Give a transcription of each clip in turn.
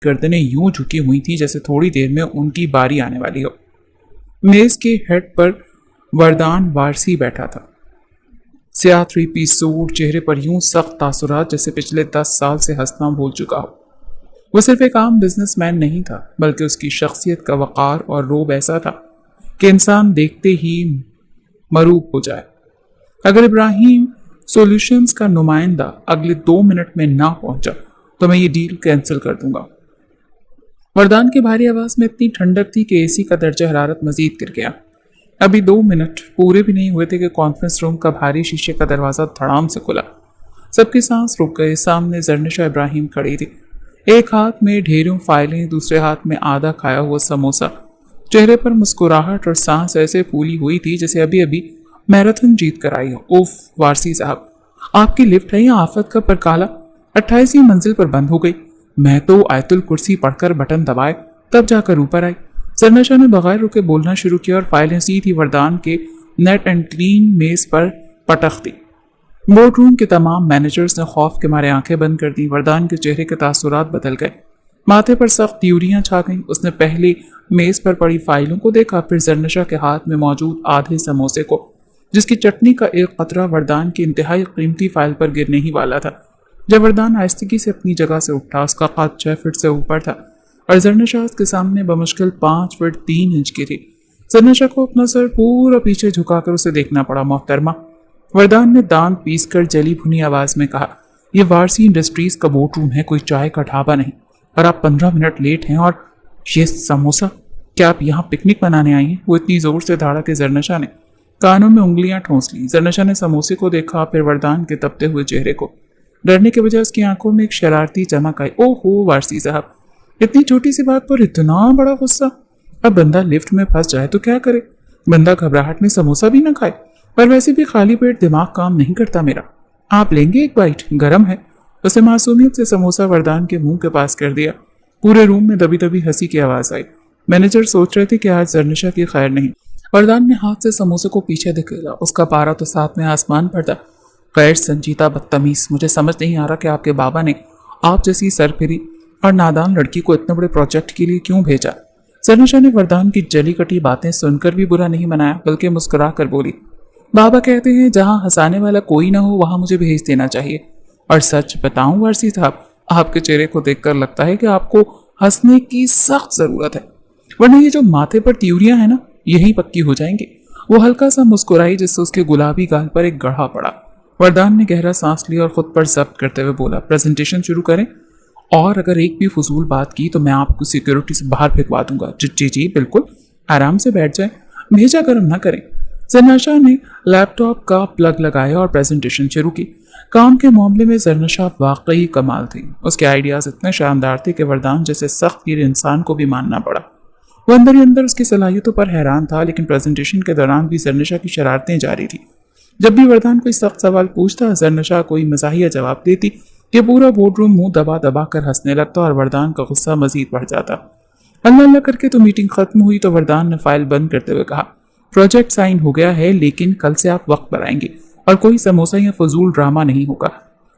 गर्दनें यूं झुकी हुई थी जैसे थोड़ी देर में उनकी बारी आने वाली हो। मेज के हेड पर वरदान वारसी बैठा था। स्याह 3 पीस सूट, चेहरे पर यूं सख्त तासुरात जैसे पिछले 10 साल से हंसना भूल चुका हो। वो सिर्फ एक आम बिजनेसमैन नहीं था, बल्कि उसकी शख्सियत का वक़ार और रोब ऐसा था कि इंसान देखते ही मरूब हो जाए। अगर इब्राहिम सॉल्यूशंस का नुमाइंदा अगले 2 मिनट में ना पहुंचा तो मैं ये डील कैंसिल कर दूंगा। वरदान की भारी आवाज में इतनी ठंडक थी कि एसी का दर्जा हरारत मजीद गिर गया। अभी 2 मिनट पूरे भी नहीं हुए थे कि कॉन्फ्रेंस रूम का भारी शीशे का दरवाजा धड़ाम से खुला। सबके सांस रुक गए। सामने जरनिशा इब्राहिम खड़ी थी, एक हाथ में ढेरों फाइलें, दूसरे हाथ में आधा खाया हुआ समोसा। चेहरे पर मुस्कुराहट और सांस ऐसे फूली हुई थी जैसे अभी अभी मैराथन जीत कर आई हो। उफ वारसी साहब, आपकी लिफ्ट है या आफत का परकाला? 28वीं मंजिल पर बंद हो गई। मैं तो आयतुल कुर्सी पढ़कर बटन दबाए तब जाकर ऊपर आई। जरनिशा ने बगैर रुके बोलना शुरू किया और फाइलें सीधी वरदान के नेट एंड क्लीन मेज पर पटक दी। बोर्ड रूम के तमाम मैनेजर्स ने खौफ के मारे आंखें बंद कर दी। वरदान के चेहरे के तासुरात बदल गए, माथे पर सख्त त्यूरियां छा गईं। उसने पहले मेज पर पड़ी फाइलों को देखा, फिर जरनिशा के हाथ में मौजूद आधे समोसे को, जिसकी चटनी का एक कतरा वरदान की इंतहाई कीमती फाइल पर गिरने ही वाला था। जब वरदान आहिस्तगी से अपनी जगह से उठा, उसका कद 6 फीट से ऊपर था और जरनिशा उसके सामने बमुश्किल 5 फीट 3 इंच की थी। जरनिशा को अपना सर पूरा पीछे झुकाकर उसे देखना पड़ा। मोहतरमा, वरदान ने दांत पीसकर जली भुनी आवाज में कहा, यह वारसी इंडस्ट्रीज का बोर्ड रूम है, कोई चाय का ढाबा नहीं, और आप 15 मिनट लेट हैं। और ये समोसा, क्या आप यहाँ पिकनिक मनाने आई हैं? वो इतनी जोर से दौड़ा कि जरनिशा ने कानों में उंगलियां ठोंस ली। जरनिशा ने समोसे को देखा, फिर वरदान के तपते हुए चेहरे को। डरने के बजाय उसकी आंखों में एक शरारती चमक आई। ओहो वारसी साहब, इतनी छोटी सी बात पर इतना बड़ा गुस्सा? अब बंदा लिफ्ट में फंस जाए तो क्या करे? बंदा घबराहट में समोसा भी ना खाए, पर वैसे भी खाली पेट दिमाग काम नहीं करता मेरा। आप लेंगे एक बाइट? गरम है। उसे मासूमियत से समोसा वरदान के मुंह के पास कर दिया। पूरे रूम में दबी दबी हंसी की आवाज आई। मैनेजर सोच रहे थे कि आज जरनिशा की खैर नहीं। वरदान ने हाथ से समोसे को पीछे धकेला। उसका पारा तो साथ में आसमान पर था। गैर संजीदा बदतमीज, मुझे समझ नहीं आ रहा कि आपके बाबा ने आप जैसी सरफिरी और नादान लड़की को इतने बड़े प्रोजेक्ट के लिए क्यों भेजा। जरनिशा ने वरदान की जली कटी बातें सुनकर भी बुरा नहीं मनाया, बल्कि मुस्कुरा कर बोली, बाबा कहते हैं जहां हंसाने वाला कोई ना हो वहां मुझे भेज देना चाहिए। और सच बताऊं वारसी साहब, आपके चेहरे को देखकर लगता है कि आपको हंसने की सख्त जरूरत है, वरना ये जो माथे पर त्यूरियां हैं ना, यही पक्की हो जाएंगे। वो हल्का सा मुस्कुराई जिससे उसके गुलाबी गाल पर एक गढ़ा पड़ा। वरदान ने गहरा सांस लिया और खुद पर जब्त करते हुए बोला, प्रेजेंटेशन शुरू करें, और अगर एक भी फजूल बात की तो मैं आपको सिक्योरिटी से बाहर फेंकवा दूंगा। जी जी बिल्कुल, आराम से बैठ जाए, भेजा गर्म ना करें। जरनिशा ने लैपटॉप का प्लग लगाया और प्रेजेंटेशन शुरू की। काम के मामले में जरनिशा वाकई कमाल थी। उसके आइडियाज इतने शानदार थे कि वरदान जैसे सख्त गिर इंसान को भी मानना पड़ा। वो अंदर ही अंदर उसकी सलाहियतों पर हैरान था, लेकिन प्रेजेंटेशन के दौरान भी जरनिशा की शरारतें जारी थी। जब भी वरदान कोई सख्त सवाल पूछता, जरनिशा कोई मज़ाहिया जवाब देती कि पूरा बोर्ड रूम मुंह दबा दबा कर हंसने लगता और वरदान का गुस्सा मजीद बढ़ जाता। अल्लाह अल्लाह करके तो मीटिंग खत्म हुई तो वरदान ने फाइल बंद करते हुए कहा, प्रोजेक्ट साइन हो गया है, लेकिन कल से आप वक्त पर आएंगे और कोई समोसा या फजूल ड्रामा नहीं होगा।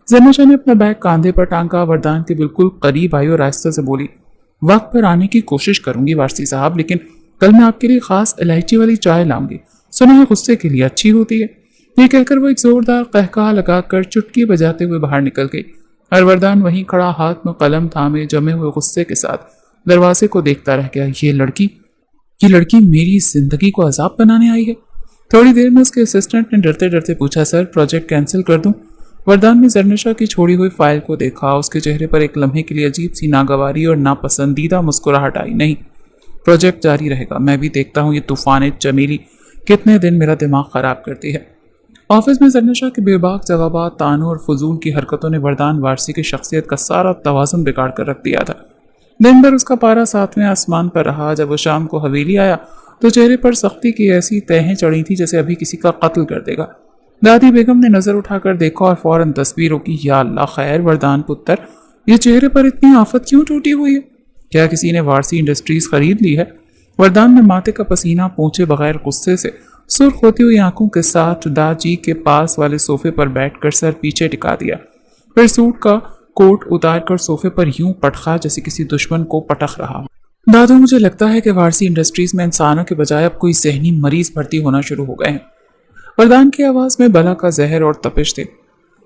जरनिशा ने अपना बैग कांधे पर टांगा, वरदान के बिल्कुल करीब आई और आहिस्ते से बोली, वक्त पर आने की कोशिश करूंगी वारसी साहब, लेकिन कल मैं आपके लिए खास इलायची वाली चाय लाऊंगी, सुना है गुस्से के लिए अच्छी होती है। ये कहकर वो एक जोरदार कहकहा लगाकर चुटकी बजाते हुए बाहर निकल गई और वरदान वहीं खड़ा हाथ में कलम थामे जमे हुए गुस्से के साथ दरवाजे को देखता रह गया। ये लड़की मेरी जिंदगी को अजाब बनाने आई है। थोड़ी देर में उसके असिस्टेंट ने डरते डरते पूछा, सर प्रोजेक्ट कैंसिल कर दूं? वरदान ने जरनिशा की छोड़ी हुई फाइल को देखा। उसके चेहरे पर एक लम्हे के लिए अजीब सी नागवारी और नापसंदीदा मुस्कुराहट आई। नहीं, प्रोजेक्ट जारी रहेगा। मैं भी देखता हूँ ये तूफान चमेली कितने दिन मेरा दिमाग खराब करती है। ऑफिस में जरनिशा के बेबाक जवाबात, तानों और फजूल की हरकतों ने वरदान वारसी की शख्सियत का सारा तवाज़ुन बिगाड़ कर रख दिया था। दिन भर उसका पारा 7वें आसमान पर रहा। जब वो शाम को हवेली आया तो चेहरे पर सख्ती की ऐसी तहें चढ़ी थी जैसे अभी किसी का कत्ल कर देगा। दादी बेगम ने नजर उठाकर देखा और फौरन तस्वीर रोकी। या अल्लाह खैर वरदान पुत्र, ये चेहरे पर इतनी आफत क्यों टूटी हुई है? क्या किसी ने वारसी इंडस्ट्रीज खरीद ली है? वरदान ने माथे का पसीना पोंछे बगैर गुस्से से सुर्ख होती हुई आंखों के साथ दादी के पास वाले सोफे पर बैठकर सर पीछे टिका दिया। फिर सूट का कोट उतार कर सोफे पर यूं पटखा जैसे किसी दुश्मन को पटक रहा हो। दादू, मुझे लगता है कि वारसी इंडस्ट्रीज में इंसानों के बजाय अब कोई जहनी मरीज भर्ती होना शुरू हो गए हैं। वरदान की आवाज में बला का जहर और तपिश थे।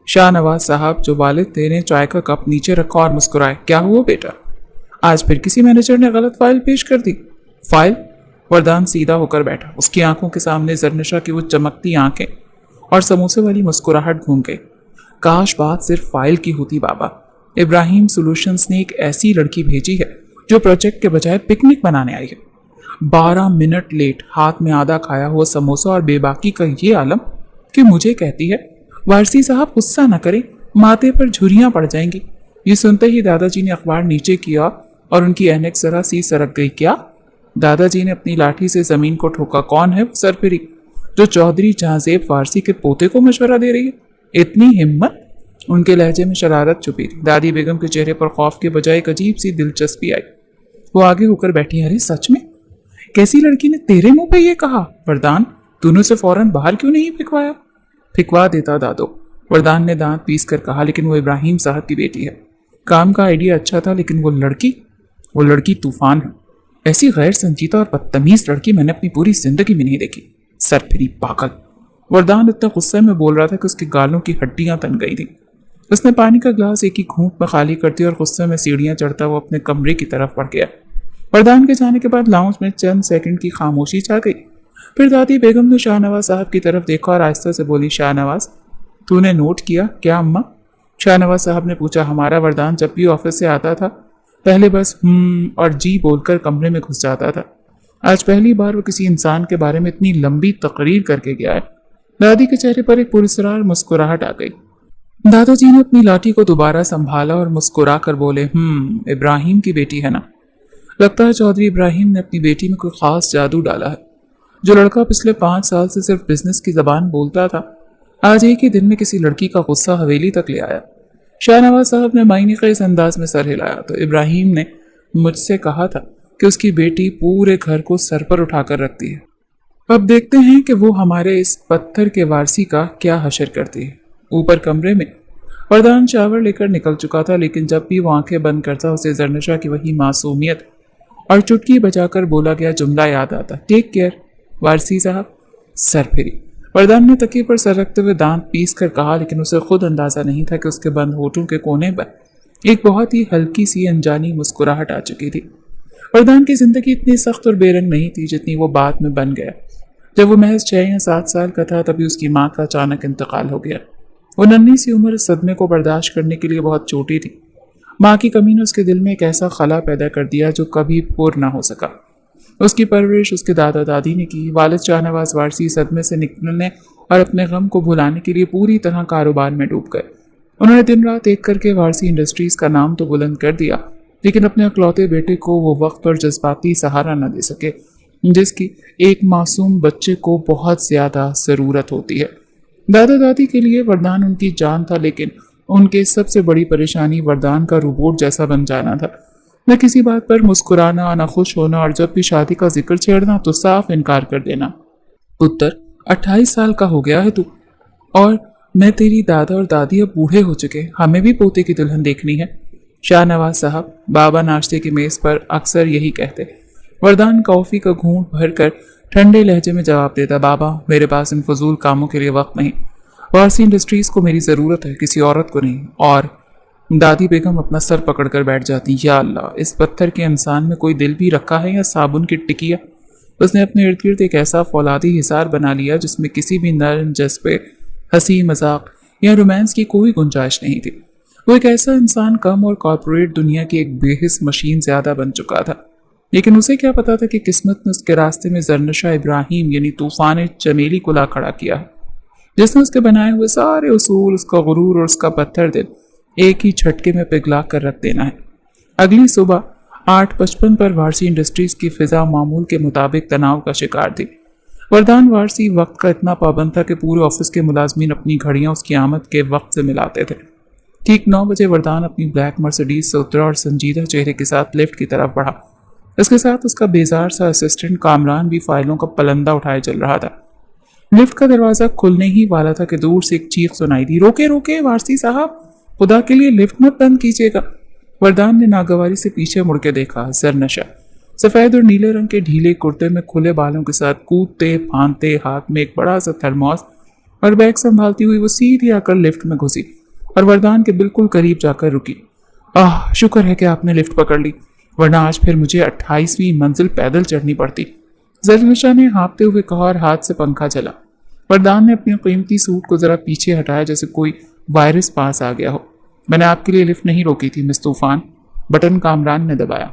शाहनवाज साहब, जो वालिद थे, ने चाय का कप नीचे रखा और मुस्कुराए। क्या हुआ बेटा? आज फिर किसी मैनेजर ने गलत फाइल पेश कर दी। फाइल? वरदान सीधा होकर बैठा। उसकी आंखों के सामने जरनिशा की वो चमकती आंखें और समोसे वाली मुस्कुराहट घूम गई। काश बात सिर्फ फाइल की होती बाबा। इब्राहिम सॉल्यूशंस ने एक ऐसी लड़की भेजी है जो प्रोजेक्ट के बजाय पिकनिक बनाने आई है। 12 मिनट लेट, हाथ में आधा खाया हुआ समोसा और बेबाकी का ये आलम कि मुझे कहती है, वारसी साहब गुस्सा न करें, माथे पर झुर्रियां पड़ जाएंगी। ये सुनते ही दादाजी ने अखबार नीचे किया और उनकी ऐनक जरा सी सरक गई। क्या? दादाजी ने अपनी लाठी से जमीन को ठोका। कौन है वो सरफिरी जो चौधरी जहांजेब वारसी के पोते को मशवरा दे रही है? इतनी हिम्मत? उनके लहजे में शरारत छुपी थी। दादी बेगम के चेहरे पर खौफ के बजाय एक अजीब सी दिलचस्पी आई। वो आगे होकर बैठी। अरे सच में? कैसी लड़की ने तेरे मुंह पे ये कहा? वरदान, तूने उसे फौरन बाहर क्यों नहीं फिकवाया? फिकवा देता दादो, वरदान ने दांत पीस कर कहा, लेकिन वो इब्राहिम साहब की बेटी है। काम का आइडिया अच्छा था, लेकिन वो लड़की तूफान है। ऐसी गैर संजीदा और बदतमीज लड़की मैंने अपनी पूरी जिंदगी में नहीं देखी। सरफिरी पागल। वरदान इतना गुस्से में बोल रहा था कि उसके गालों की हड्डियां तन गई थी। उसने पानी का ग्लास एक ही घूंट में खाली करती और गुस्से में सीढ़ियां चढ़ता हुआ अपने कमरे की तरफ बढ़ गया। वरदान के जाने के बाद लाउंज में चंद सेकंड की खामोशी छा गई। फिर दादी बेगम ने शाहनवाज साहब की तरफ देखा और आहिस्ता से बोली, शाहनवाज, तूने नोट किया? क्या अम्मा? शाहनवाज साहब ने पूछा। हमारा वरदान जब भी ऑफिस से आता था पहले बस और जी बोलकर कमरे में घुस जाता था। आज पहली बार वो किसी इंसान के बारे में इतनी लंबी तकरीर करके गया है। दादी के चेहरे पर एक पुरस्कार मुस्कुराहट आ गई। दादाजी ने अपनी लाठी को दोबारा संभाला और मुस्कुरा कर बोले, इब्राहिम की बेटी है ना? लगता है चौधरी इब्राहिम ने अपनी बेटी में कोई खास जादू डाला है। जो लड़का पिछले 5 साल से सिर्फ बिजनेस की जबान बोलता था, आज एक ही दिन में किसी लड़की का गुस्सा हवेली तक ले आया। शाहनवाज साहब ने मायने का इस अंदाज में सर हिलाया तो इब्राहिम ने मुझसे कहा था कि उसकी बेटी पूरे घर को सर पर उठाकर रखती है। अब देखते हैं कि वो हमारे इस पत्थर के वारसी का क्या हशर करती है। ऊपर कमरे में वरदान शावर लेकर निकल चुका था, लेकिन जब भी वो आंखें बंद करता उसे जरनिशा की वही मासूमियत और चुटकी बजाकर बोला गया जुमला याद आता, टेक केयर वारसी साहब। सरफिरी। वरदान ने तकिए पर सर रखते हुए दांत पीस कर कहा, लेकिन उसे खुद अंदाजा नहीं था कि उसके बंद होठों के कोने पर एक बहुत ही हल्की सी अनजानी मुस्कुराहट आ चुकी थी। वरदान की जिंदगी इतनी सख्त और बेरंग नहीं थी जितनी वो बाद में बन गया। जब वो महज 6 या 7 साल का था तभी उसकी माँ का अचानक इंतकाल हो गया। वो नन्ही सी उम्र सदमे को बर्दाश्त करने के लिए बहुत छोटी थी। माँ की कमी ने उसके दिल में एक ऐसा खला पैदा कर दिया जो कभी पूर्ण ना हो सका। उसकी परवरिश उसके दादा दादी ने की। वालिद शाहनवाज वारसी सदमे से निकलने और अपने गम को भुलाने के लिए पूरी तरह कारोबार में डूब गए। उन्होंने दिन रात एक करके वारसी इंडस्ट्रीज का नाम तो बुलंद कर दिया, लेकिन अपने अकलौते बेटे को वो वक्त और जज्बाती सहारा न दे सके जिसकी एक मासूम बच्चे को बहुत ज्यादा ज़रूरत होती है। दादा दादी के लिए वरदान उनकी जान था, लेकिन उनके सबसे बड़ी परेशानी वरदान का रोबोट जैसा बन जाना था। न किसी बात पर मुस्कुराना, न खुश होना, और जब भी शादी का जिक्र छेड़ना तो साफ इनकार कर देना। पुत्र, 28 साल का हो गया है तू, और मैं तेरी दादा और दादी अब बूढ़े हो चुके, हमें भी पोते की दुल्हन देखनी है। शाहनवाज साहब, बाबा नाश्ते की मेज पर अक्सर यही कहते। वरदान कॉफी का घूंट भरकर ठंडे लहजे में जवाब देता, बाबा मेरे पास इन फजूल कामों के लिए वक्त नहीं। वारसी इंडस्ट्रीज को मेरी ज़रूरत है, किसी औरत को नहीं। और दादी बेगम अपना सर पकड़कर बैठ जाती। या अल्लाह, इस पत्थर के इंसान में कोई दिल भी रखा है या साबुन की टिकिया? उसने अपने इर्द गिर्द एक ऐसा फौलादी हिसार बना लिया जिसमें किसी भी नरम जज्बे, हंसी मजाक या रोमांस की कोई गुंजाइश नहीं थी। वो एक ऐसा इंसान कम और कॉर्पोरेट दुनिया की एक बेहिस मशीन ज्यादा बन चुका था। लेकिन उसे क्या पता था कि किस्मत ने उसके रास्ते में जरनिशा इब्राहिम यानी तूफान चमेली को ला खड़ा किया है, जिसने उसके बनाए हुए सारे उसूल, उसका गुरूर और उसका पत्थर दिल एक ही झटके में पिघला कर रख देना है। अगली सुबह 8:55 पर वारसी इंडस्ट्रीज की फिजा मामूल के मुताबिक तनाव का शिकार थी। वरदान वारसी वक्त का इतना पाबंद था कि पूरे ऑफिस के मुलाजमीन अपनी घड़ियां उसकी आमद के वक्त से मिलाते थे। ठीक 9 बजे वरदान अपनी ब्लैक मर्सिडीज से उतरा और संजीदा चेहरे के साथ लिफ्ट की तरफ बढ़ा। इसके साथ उसका बेजार सा असिस्टेंट कामरान भी फाइलों का पलंदा उठाए चल रहा था। लिफ्ट का दरवाजा खुलने ही वाला था कि दूर से एक चीख सुनाई दी, रोके रोके वारसी साहब, खुदा के लिए लिफ्ट मत बंद कीजिएगा। वरदान ने नागवारी से पीछे मुड़ के देखा। जरनशा सफेद और नीले रंग के ढीले कुर्ते में खुले बालों के साथ कूदते फांदते हाथ में एक बड़ा सा थर्मोस और बैग संभालती हुई वो सीधी आकर लिफ्ट में घुसी और वरदान के बिल्कुल करीब जाकर रुकी। शुक्र है कि आपने लिफ्ट पकड़ ली, वरना आज फिर मुझे 28वीं मंजिल पैदल चढ़नी पड़ती। जरनशा ने हाँफते हुए कहा और हाथ से पंखा चला। वरदान ने अपनी कीमती सूट को जरा पीछे हटाया जैसे कोई वायरस पास आ गया हो। मैंने आपके लिए लिफ्ट नहीं रोकी थी मिस तूफान, बटन कामरान ने दबाया।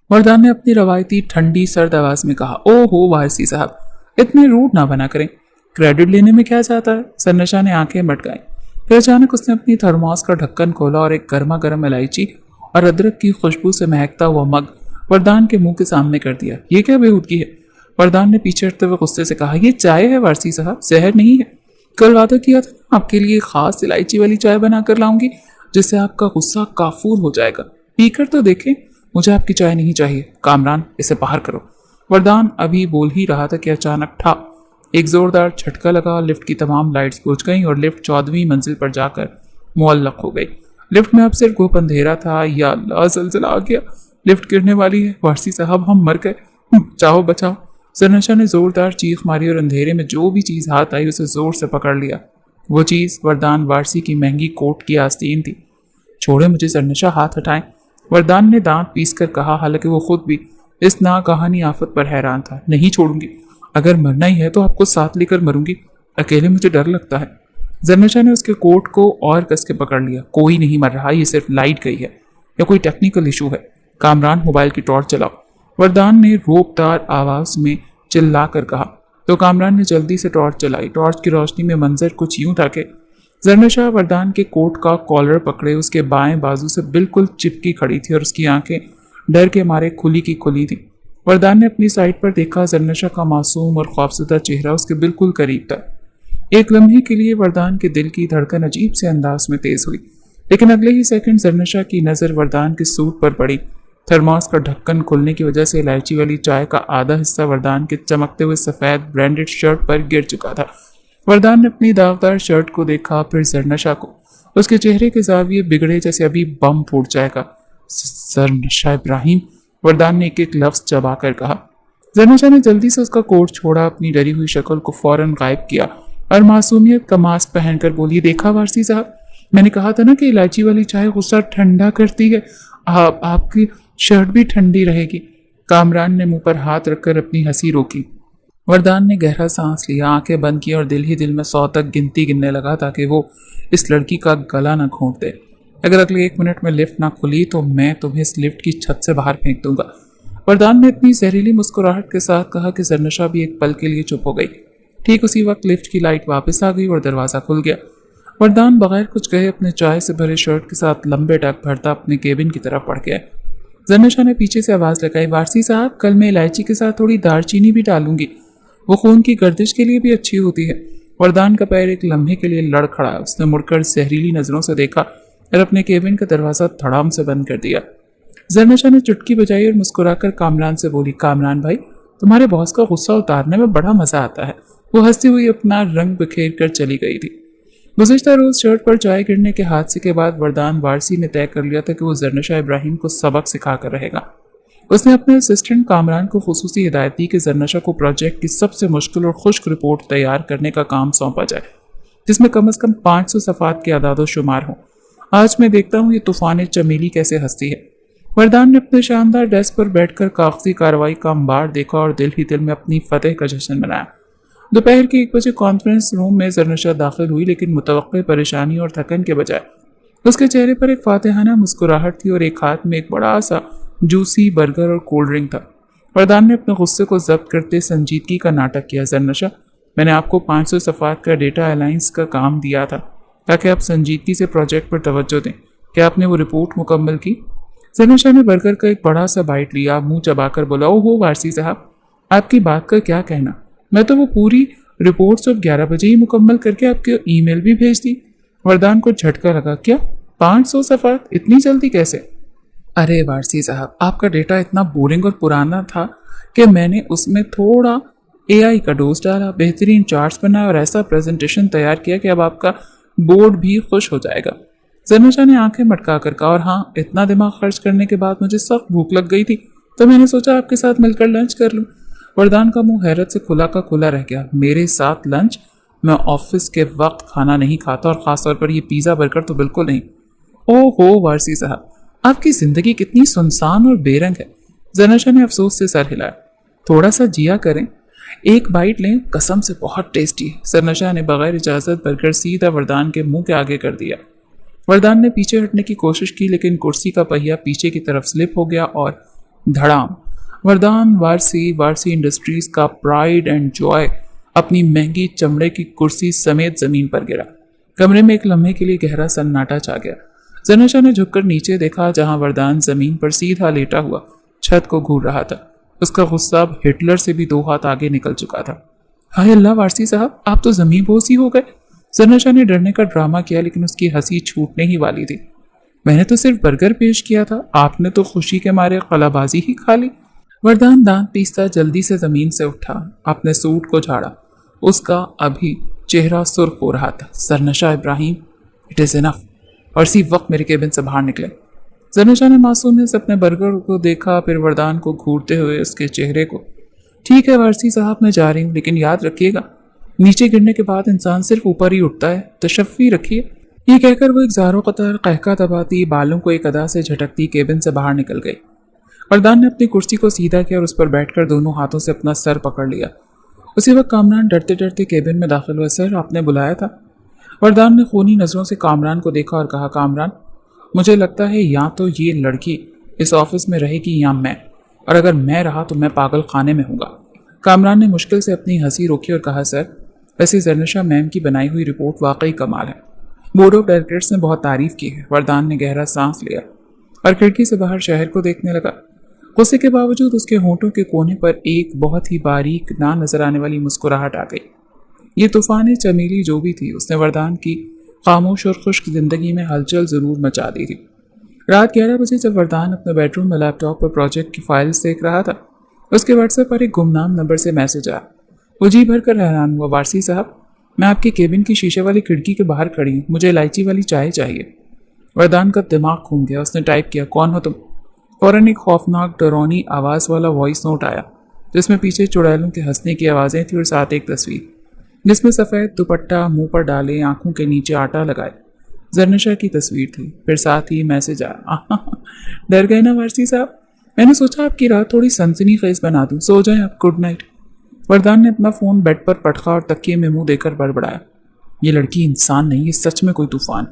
वरदान ने अपनी रवायती ठंडी सर्द आवाज में कहा, ओहो वारसी साहब, इतने रूड ना बना करें, क्रेडिट लेने में क्या चाहता है। जरनशा ने आंखें मटकाई। फिर अचानक उसने अपनी थर्मोस का ढक्कन खोला और एक गर्मा गर्म इलायची और अदरक की खुशबू से महकता हुआ मग वरदान के मुंह के सामने कर दिया। ये क्या बेहूदगी है। वरदान ने पीछे हटते हुए गुस्से से कहा, ये चाय है वारसी साहब, जहर नहीं है। कल वादा किया था आपके लिए खास इलायची वाली चाय बना कर लाऊंगी जिससे आपका गुस्सा काफूर हो जाएगा। पीकर तो देखें। मुझे आपकी चाय नहीं चाहिए। कामरान, इसे बाहर करो। वरदान अभी बोल ही रहा था कि अचानक ठा एक जोरदार झटका लगा। लिफ्ट की तमाम लाइट्स बुझ गईं और लिफ्ट 14वीं मंजिल पर जाकर मुअल्लक हो गई। लिफ्ट में अब सिर्फ घुप अंधेरा था। या अल्लाह, ज़लज़ला आ गया, लिफ्ट गिरने वाली है। वारसी साहब, हम मर गए, चाहो बचाओ। जरनशा ने जोरदार चीख मारी और अंधेरे में जो भी चीज हाथ आई उसे जोर से पकड़ लिया। वो चीज वरदान वारसी की महंगी कोट की आस्तीन थी। छोड़े मुझे जरनशा, हाथ हटाएं। वरदान ने दांत पीस कर कहा, हालांकि वो खुद भी इस नागहानी आफत पर हैरान था। नहीं छोड़ूंगी, अगर मरना ही है तो आपको साथ लेकर मरूंगी, अकेले मुझे डर लगता है। जरनशा ने उसके कोट को और कस के पकड़ लिया। कोई नहीं मर रहा, ये सिर्फ लाइट गई है या कोई टेक्निकल इशू है। कामरान, मोबाइल की टॉर्च चलाओ, वरदान ने रोबदार आवाज में चिल्ला कर कहा। तो कामरान ने जल्दी से टॉर्च चलाई। टॉर्च की रोशनी में मंजर कुछ यूं था कि जरनशा वरदान के कोट का कॉलर पकड़े उसके बाएं बाजू से बिल्कुल चिपकी खड़ी थी और उसकी आंखें डर के मारे खुली की खुली थी। वरदान ने अपनी साइड पर देखा। जरनशा का मासूम और खौफजदा चेहरा उसके बिल्कुल करीब था। एक लम्हे के लिए वरदान के दिल की धड़कन अजीब से अंदाज में तेज हुई, लेकिन अगले ही सेकंड जरनशा की नजर वरदान के सूट पर पड़ी। थर्मोस का ढक्कन खुलने की वजह से इलायची वाली चाय का आधा हिस्सा वरदान के चमकते हुए सफेद ब्रांडेड शर्ट पर गिर चुका था। वरदान ने अपनी दागदार शर्ट को देखा, फिर जरनशा को। उसके चेहरे के जाविये बिगड़े जैसे अभी बम फूट जाएगा। जरनशा इब्राहिम, वरदान ने एक एक लफ्ज चबा कर कहा। जरनशा ने जल्दी से उसका कोट छोड़ा, अपनी डरी हुई शक्ल को फौरन गायब किया और मासूमियत का मास्क पहनकर बोली, देखा वारसी साहब, मैंने कहा था ना कि इलायची वाली चाय गुस्सा ठंडा करती है। आपकी शर्ट भी ठंडी रहेगी। कामरान ने मुंह पर हाथ रखकर अपनी हंसी रोकी। वरदान ने गहरा सांस लिया, आंखें बंद की और दिल ही दिल में 100 तक गिनती गिनने लगा ताकि वो इस लड़की का गला न घोंट दे। अगर अगले 1 मिनट में लिफ्ट ना खुली तो मैं तुम्हें इस लिफ्ट की छत से बाहर फेंक दूंगा। वरदान ने अपनी जहरीली मुस्कुराहट के साथ कहा कि जरनशा भी एक पल के लिए चुप हो गई। ठीक उसी वक्त लिफ्ट की लाइट वापस आ गई और दरवाजा खुल गया। वरदान बगैर कुछ कहे अपने चाय से भरे शर्ट के साथ लंबे टक भरता अपने केबिन की तरफ बढ़ गया। जरनशा ने पीछे से आवाज लगाई, वारसी साहब, कल मैं इलायची के साथ थोड़ी दालचीनी भी डालूंगी, वो खून की गर्दिश के लिए भी अच्छी होती है। वरदान का पैर एक लम्हे के लिए लड़ खड़ा। उसने मुड़कर जहरीली नजरों से देखा और अपने केबिन का दरवाजा धड़ाम से बंद कर दिया। जरनशा ने चुटकी बजाई और मुस्कुराकर कामरान से बोली, कामरान भाई, तुम्हारे बॉस का गुस्सा उतारने में बड़ा मजा आता है। वो हंसती हुई अपना रंग बिखेर कर चली गई थी। गुज़िश्ता रोज शर्ट पर चाय गिरने के हादसे के बाद वरदान वारसी ने तय कर लिया था कि वो जरनशा इब्राहिम को सबक सिखा कर रहेगा। उसने अपने असिस्टेंट कामरान को खुसूसी हिदायत दी कि जरनशा को प्रोजेक्ट की सबसे मुश्किल और खुश्क रिपोर्ट तैयार करने का काम सौंपा जाए, जिसमें कम से कम 500 सफ़ात के आदादो शुमार हों। आज मैं देखता हूँ ये तूफान चमेली कैसे हंसती है। वरदान ने अपने शानदार डेस्क पर बैठकर कागजी कार्रवाई का अंबार देखा और दिल ही दिल में अपनी फतेह का जश्न मनाया। दोपहर के 1 बजे कॉन्फ्रेंस रूम में जरनशा दाखिल हुई, लेकिन मुतवक्किल परेशानी और थकन के बजाय उसके चेहरे पर एक फातिहाना मुस्कुराहट थी और एक हाथ में एक बड़ा सा जूसी बर्गर और कोल्ड ड्रिंक था। वरदान ने अपने गुस्से को जब्त करते संजीदगी का नाटक किया। जरनशा, मैंने आपको 500 सफ़ात का डेटा अलायंस का काम दिया था ताकि आप संजीदगी से प्रोजेक्ट पर तवज्जो दें। क्या आपने वो रिपोर्ट मुकम्मल की? जरनशा ने बर्गर का एक बड़ा सा बाइट लिया, मुंह चबाकर बोला, ओहो वारसी साहब, आपकी बात का क्या कहना, मैं तो वो पूरी रिपोर्ट सुबह 11 बजे ही मुकम्मल करके आपके ईमेल भी भेज दी। वरदान को झटका लगा, क्या 500 सफ़ात इतनी जल्दी कैसे? अरे वारसी साहब, आपका डेटा इतना बोरिंग और पुराना था कि मैंने उसमें थोड़ा AI का डोज डाला, बेहतरीन चार्ट्स बनाया और ऐसा प्रेजेंटेशन तैयार किया कि अब आपका बोर्ड भी खुश हो जाएगा। जरनशा ने आंखें मटका कर कहा, और हाँ, इतना दिमाग खर्च करने के बाद मुझे सख्त भूख लग गई थी, तो मैंने सोचा आपके साथ मिलकर लंच कर लूं। वरदान का मुंह हैरत से खुला का खुला रह गया। मेरे साथ लंच? मैं ऑफिस के वक्त खाना नहीं खाता, और खासतौर पर ये पिज्जा बर्गर तो बिल्कुल नहीं। ओहो वारसी साहब, आपकी जिंदगी कितनी सुनसान और बेरंग है। जरनशा ने अफसोस से सर हिलाया। थोड़ा सा जिया करें, एक बाइट लें, कसम से बहुत टेस्टी है। जरनशा ने बगैर इजाजत बर्गर सीधा वरदान के मुंह के आगे कर दिया। वरदान ने पीछे हटने की कोशिश की, लेकिन कुर्सी का पहिया पीछे की तरफ स्लिप हो गया और धड़ाम। वरदान वारसी इंडस्ट्रीज का प्राइड एंड जॉय अपनी महंगी चमड़े की कुर्सी समेत जमीन पर गिरा। कमरे में एक लम्हे के लिए गहरा सन्नाटा छा गया। जरनशा ने झुककर नीचे देखा, जहां वरदान जमीन पर सीधा लेटा हुआ छत को घूर रहा था। उसका गुस्सा अब हिटलर से भी 2 हाथ आगे निकल चुका था। हाय अल्लाह वारसी साहब, आप तो जमीन बोस ही हो गए। जरनशा ने डरने का ड्रामा किया, लेकिन उसकी हंसी छूटने ही वाली थी। मैंने तो सिर्फ बर्गर पेश किया था, आपने तो खुशी के मारे कलाबाजी ही खा ली। वरदान दांत पीसता जल्दी से जमीन से उठा, अपने सूट को झाड़ा। उसका अभी चेहरा सुर्ख हो रहा था। जरनशा इब्राहिम, इट इज इनफ, और इसी वक्त मेरे केबिन से बाहर निकले। जरनशा ने मासूमियत से अपने बर्गर को देखा, फिर वरदान को घूरते हुए उसके चेहरे को। ठीक है वारसी साहब, मैं जा रही हूँ, लेकिन याद रखिएगा, नीचे गिरने के बाद इंसान सिर्फ ऊपर ही उठता है, तशफ़ी रखिए। ये कहकर वो एक ज़ारो कतार कहका दबाती, बालों को एक अदा से झटकती केबिन से बाहर निकल गई। वरदान ने अपनी कुर्सी को सीधा किया और उस पर बैठकर दोनों हाथों से अपना सर पकड़ लिया। उसी वक्त कामरान डरते डरते केबिन में दाखिल हुआ। सर, आपने बुलाया था? वरदान ने खूनी नजरों से कामरान को देखा और कहा, कामरान, मुझे लगता है या तो ये लड़की इस ऑफिस में रहेगी या मैं, और अगर मैं रहा तो मैं पागल खाने में हूँगा। कामरान ने मुश्किल से अपनी हंसी रोकी और कहा, सर, वैसे जरनशा मैम की बनाई हुई रिपोर्ट वाकई कमाल है। बोर्ड ऑफ डायरेक्टर्स ने बहुत तारीफ की है। वरदान ने गहरा सांस लिया और खिड़की से बाहर शहर को देखने लगा। गुस्से के बावजूद उसके होंठों के कोने पर एक बहुत ही बारीक ना नजर आने वाली मुस्कुराहट आ गई। ये तूफान चमेली जो भी थी, उसने वरदान की खामोश और खुश्क जिंदगी में हलचल जरूर मचा दी थी। रात 11 बजे जब वरदान अपने बेडरूम में लैपटॉप पर प्रोजेक्ट की फाइल्स देख रहा था, उसके व्हाट्सएप पर एक गुमनाम नंबर से मैसेज आया। वो जी भर कर हैरान हुआ। वारसी साहब, मैं आपके केबिन की शीशे वाली खिड़की के बाहर खड़ी हूँ, मुझे इलायची वाली चाय चाहिए। वरदान का दिमाग घूम गया। उसने टाइप किया, कौन हो तुम? फौरन एक खौफनाक डरौनी आवाज़ वाला वॉइस नोट आया, जिसमें पीछे चुड़ैलों के हंसने की आवाज़ें थी और साथ एक तस्वीर, जिसमें सफ़ेद दुपट्टा मुंह पर डाले, आंखों के नीचे आटा लगाए जरनशा की तस्वीर थी। फिर साथ ही मैसेज आया, डर गए ना वारसी साहब? मैंने सोचा आपकी रात थोड़ी सनसनीखेज बना दूं, सो जाएं आप, गुड नाइट। वरदान ने अपना फ़ोन बेड पर पटका और तकिए में मुंह देकर बड़बड़ाया, ये लड़की इंसान नहीं, ये सच में कोई तूफान।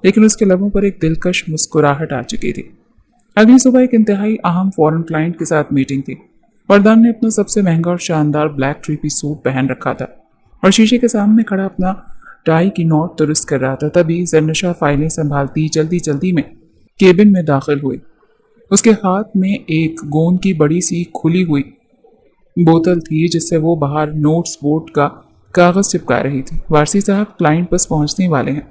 लेकिन उसके लबों पर एक दिलकश मुस्कुराहट आ चुकी थी। अगली सुबह एक इंतहाई अहम फॉरेन क्लाइंट के साथ मीटिंग थी। वरदान ने अपना सबसे महंगा और शानदार ब्लैक थ्री पीस सूट पहन रखा था और शीशे के सामने खड़ा अपना टाई की नोट दुरुस्त कर रहा था। तभी जरनशा फाइलें संभालती जल्दी जल्दी में केबिन में दाखिल हुई। उसके हाथ में एक गोंद की बड़ी सी खुली हुई बोतल थी, जिससे वो बाहर नोट्स बोर्ड का कागज चिपका रही थी। वारसी साहब, क्लाइंट बस पहुंचने वाले हैं।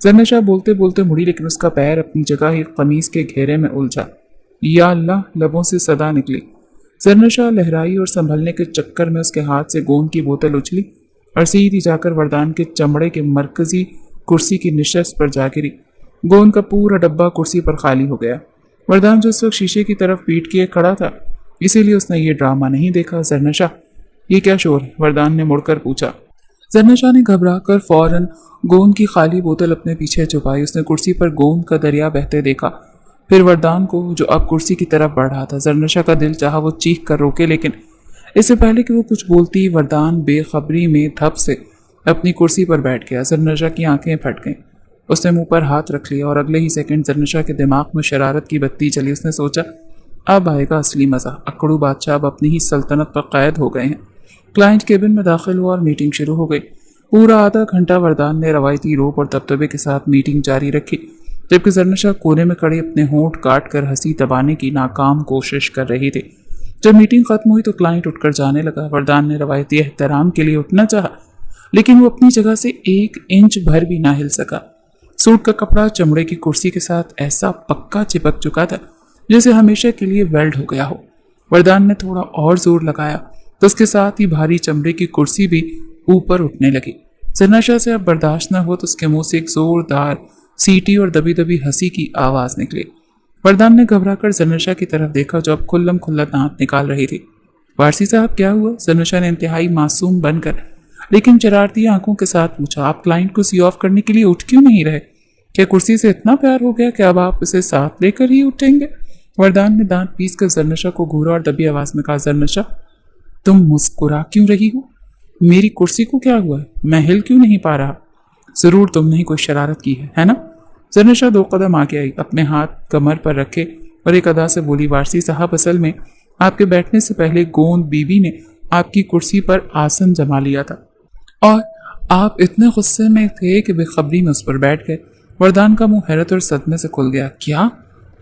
जरनशा बोलते बोलते मुड़ी, लेकिन उसका पैर अपनी जगह ही कमीज के घेरे में उलझा। या अल्लाह, लबों से सदा निकली। जरनशा लहराई और संभलने के चक्कर में उसके हाथ से गोंद की बोतल उछली और सीधी जाकर वरदान के चमड़े के मरकजी कुर्सी की निशस्त पर जा गिरी। गोंद का पूरा डब्बा कुर्सी पर खाली हो गया। वरदान जो उस वक्त शीशे की तरफ पीट किए खड़ा था, इसीलिए उसने ये ड्रामा नहीं देखा। जरनशा, ये क्या शोर है? वरदान ने मुड़कर पूछा। जरनशा ने घबराकर फौरन गोंद की खाली बोतल अपने पीछे छुपाई। उसने कुर्सी पर गोंद का दरिया बहते देखा, फिर वरदान को, जो अब कुर्सी की तरफ बढ़ रहा था। जरनशा का दिल चाहा वो चीख कर रोके, लेकिन इससे पहले कि वो कुछ बोलती, वरदान बेखबरी में धप से अपनी कुर्सी पर बैठ गया। जरनशा की आंखें फट गईं। उसने मुंह पर हाथ रख लिया और अगले ही सेकंड जरनशा के दिमाग में शरारत की बत्ती चली। उसने सोचा, अब आएगा असली मजा। अकड़ू बादशाह अब अपनी ही सल्तनत पर कैद हो गए हैं। क्लाइंट केबिन में दाखिल हुआ और मीटिंग शुरू हो गई। पूरा आधा घंटा वरदान ने रवायती रोप और दबदबे के साथ मीटिंग जारी रखी, जबकि जरनशा कोने में खड़ी अपने होंठ काट कर हंसी दबाने की नाकाम कोशिश कर रही थी। जब मीटिंग खत्म हुई तो क्लाइंट उठकर जाने लगा। वरदान ने रवायती एहतराम के लिए उठना चाहा, लेकिन वो अपनी जगह से 1 इंच भर भी ना हिल सका। सूट का कपड़ा चमड़े की कुर्सी के साथ ऐसा पक्का चिपक चुका था जैसे हमेशा के लिए वेल्ड हो गया हो। वरदान ने थोड़ा और जोर लगाया तो उसके साथ ही भारी चमड़े की कुर्सी भी ऊपर उठने लगी। जरनशा से अब बर्दाश्त न हो तो उसके मुंह से एक जोरदार सीटी और दबी दबी हंसी की आवाज निकली। वरदान ने घबराकर जरनशा की तरफ देखा जो अब खुल्लम खुल्ला दांत निकाल रही थी। वारसी साहब क्या हुआ? जरनशा ने इंतहाई मासूम बनकर लेकिन शरारती आंखों के साथ पूछा। आप क्लाइंट को सी ऑफ करने के लिए उठ क्यों नहीं रहे? क्या कुर्सी से इतना प्यार हो गया कि अब आप इसे साथ लेकर ही उठेंगे? वरदान ने दांत पीस कर जरनशा को घूरा और दबी आवाज में कहा, जरनशा तुम मुस्कुरा क्यों रही हो? मेरी कुर्सी को क्या हुआ है? मैं हिल क्यों नहीं पा रहा? जरूर तुमने ही कोई शरारत की है ना? जरनशा 2 कदम आगे आई, अपने हाथ कमर पर रखे और एक अदा से बोली, वारसी साहब असल में आपके बैठने से पहले गोंद बीबी ने आपकी कुर्सी पर आसन जमा लिया था और आप इतने गुस्से में थे कि बेखबरी में उस पर बैठ गए। वरदान का मुंह हैरत और सदमे से खुल गया। क्या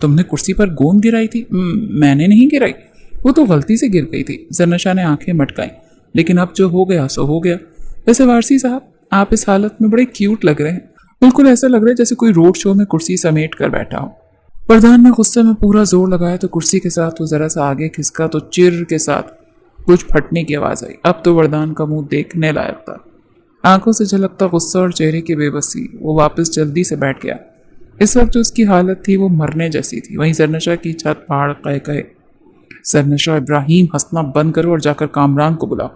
तुमने कुर्सी पर गोंद गिराई थी? मैंने नहीं गिराई, वो तो गलती से गिर गई थी। जरनशा ने आंखें मटकाई। लेकिन अब जो हो गया सो हो गया। वैसे वारसी साहब आप इस हालत में बड़े क्यूट लग रहे हैं, बिल्कुल ऐसा लग रहा है जैसे कोई रोड शो में कुर्सी समेट कर बैठा हो। वरदान ने गुस्से में पूरा जोर लगाया तो कुर्सी के साथ वो जरा सा आगे खिसका तो चिर के साथ कुछ फटने की आवाज आई। अब तो वरदान का मुंह देखने लायक था, आंखों से झलकता गुस्सा और चेहरे की बेबसी। वो वापस जल्दी से बैठ गया। इस वक्त जो उसकी हालत थी वो मरने जैसी थी। वहीं जरनशा की छत फाड़ कहे, जरनशा इब्राहिम हंसना बंद करो और जाकर कामरान को बुलाओ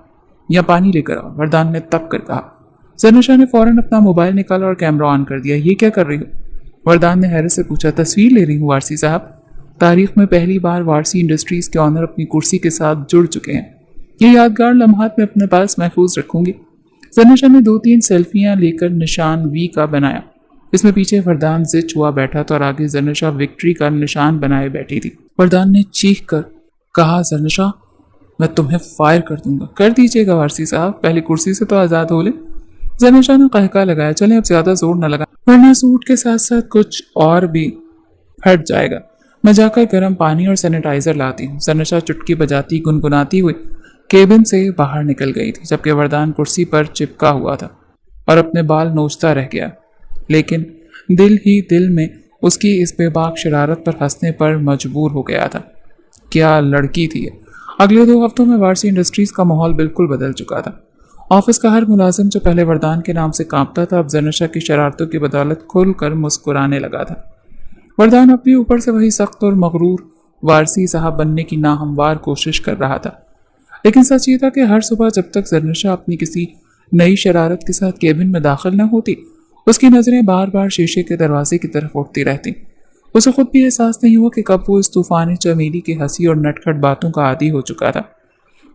या पानी लेकर आओ, वरदान ने तप कर कहा। जरनशा ने फौरन अपना मोबाइल निकाला और कैमरा ऑन कर दिया। ये क्या कर रही हो? वरदान ने हैरत से पूछा। तस्वीर ले रही हूँ वारसी साहब। तारीख में पहली बार वारसी इंडस्ट्रीज के ऑनर अपनी कुर्सी के साथ जुड़ चुके हैं। ये यादगार लम्हात मैं अपने पास महफूज रखूंगी। जरनशा ने 2-3 सेल्फियां लेकर निशान वी का बनाया। इसमें पीछे वरदान जिच हुआ बैठा था और आगे जरनशा विक्ट्री का निशान बनाए बैठी थी। वरदान ने चीख कर कहा, जरनशा मैं तुम्हें फायर कर दूंगा। कर दीजिएगा वारसी साहब, पहले कुर्सी से तो आजाद हो ले। जरनशा ने कहका लगाया, चलें अब ज्यादा जोर न लगा वरना सूट के साथ साथ कुछ और भी फट जाएगा। मैं जाकर गर्म पानी और सैनिटाइजर लाती हूँ। जरनशा चुटकी बजाती गुनगुनाती हुई केबिन से बाहर निकल गई थी, जबकि वरदान कुर्सी पर चिपका हुआ था और अपने बाल नोचता रह गया। लेकिन दिल ही दिल में उसकी इस बेबाक शरारत पर हंसने पर मजबूर हो गया था। क्या लड़की थी ये। अगले 2 हफ्तों में वारसी इंडस्ट्रीज का माहौल बिल्कुल बदल चुका था। ऑफिस का हर मुलाजिम जो पहले वरदान के नाम से कांपता था, अब जरनशा की शरारतों की बदौलत खुलकर मुस्कुराने लगा था। वरदान अपने ऊपर से वही सख्त और मगरूर वारसी साहब बनने की नाहमवार कोशिश कर रहा था। लेकिन सच ये था कि हर सुबह जब तक जरनशा अपनी किसी नई शरारत के साथ केबिन में दाखिल न होती, उसकी नजरें बार बार शीशे के दरवाजे की तरफ उठती रहती। उसे खुद भी एहसास नहीं हुआ कि कब वो इस तूफानी चमेली की हंसी और नटखट बातों का आदी हो चुका था।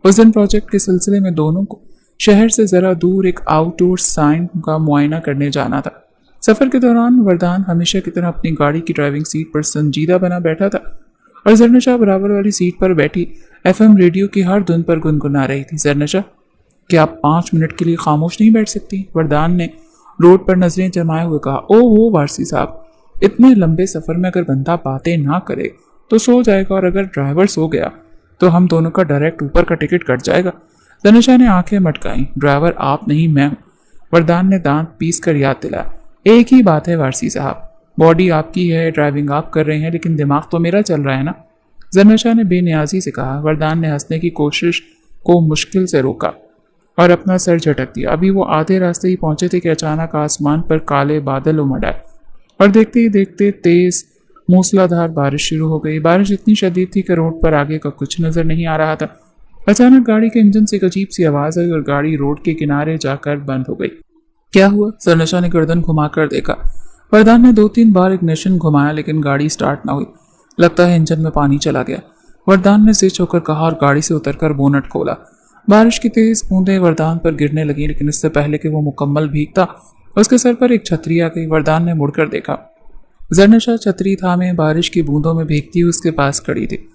उस दिन प्रोजेक्ट के सिलसिले में दोनों को शहर से जरा दूर एक आउटडोर साइन का मुआयना करने जाना था। सफर के दौरान वरदान हमेशा की तरह अपनी गाड़ी की ड्राइविंग सीट पर संजीदा बना बैठा था और जरनशा बराबर वाली सीट पर बैठी FM रेडियो की हर धुन पर गुनगुना रही थी। जरनशा क्या आप 5 मिनट के लिए खामोश नहीं बैठ सकती? वरदान ने रोड पर नजरें जमाए हुए कहा। ओह वारसी साहब, इतने लंबे सफर में अगर बंदा बातें ना करे तो सो जाएगा और अगर ड्राइवर सो गया तो हम दोनों का डायरेक्ट ऊपर का टिकट कट जाएगा। जरनशा ने आंखें मटकाई। ड्राइवर आप नहीं मैं हूं। वरदान ने दांत पीस कर याद दिलाया। एक ही बात है वारसी साहब, बॉडी आपकी है, ड्राइविंग आप कर रहे हैं, लेकिन दिमाग तो मेरा चल रहा है ना। जरनशा ने बेनियाजी से कहा। वरदान ने हंसने की कोशिश को मुश्किल से रोका और अपना सर झटक दिया। अभी वो आधे रास्ते ही पहुंचे थे कि अचानक आसमान पर काले बादल उमड़ आए और देखते ही देखते तेज मूसलाधार बारिश शुरू हो गई। बारिश इतनी शदीद थी कि रोड पर आगे का कुछ नजर नहीं आ रहा था। अचानक गाड़ी के इंजन से एक अजीब सी आवाज आई और गाड़ी रोड के किनारे जाकर बंद हो गई। क्या हुआ? जरनशा ने गर्दन घुमाकर देखा। वरदान ने 2-3 बार इग्निशन घुमाया लेकिन गाड़ी स्टार्ट ना हुई। लगता है इंजन में पानी चला गया। वरदान ने जिच होकर कहा और गाड़ी से उतरकर बोनट खोला। बारिश की तेज बूंदें वरदान पर गिरने लगी, लेकिन इससे पहले कि वो मुकम्मल भीगता उसके सर पर एक छतरी आ गई। वरदान ने मुड़कर देखा। जरनशा छतरी थामे बारिश की बूंदों में भीगती हुई उसके पास खड़ी थी।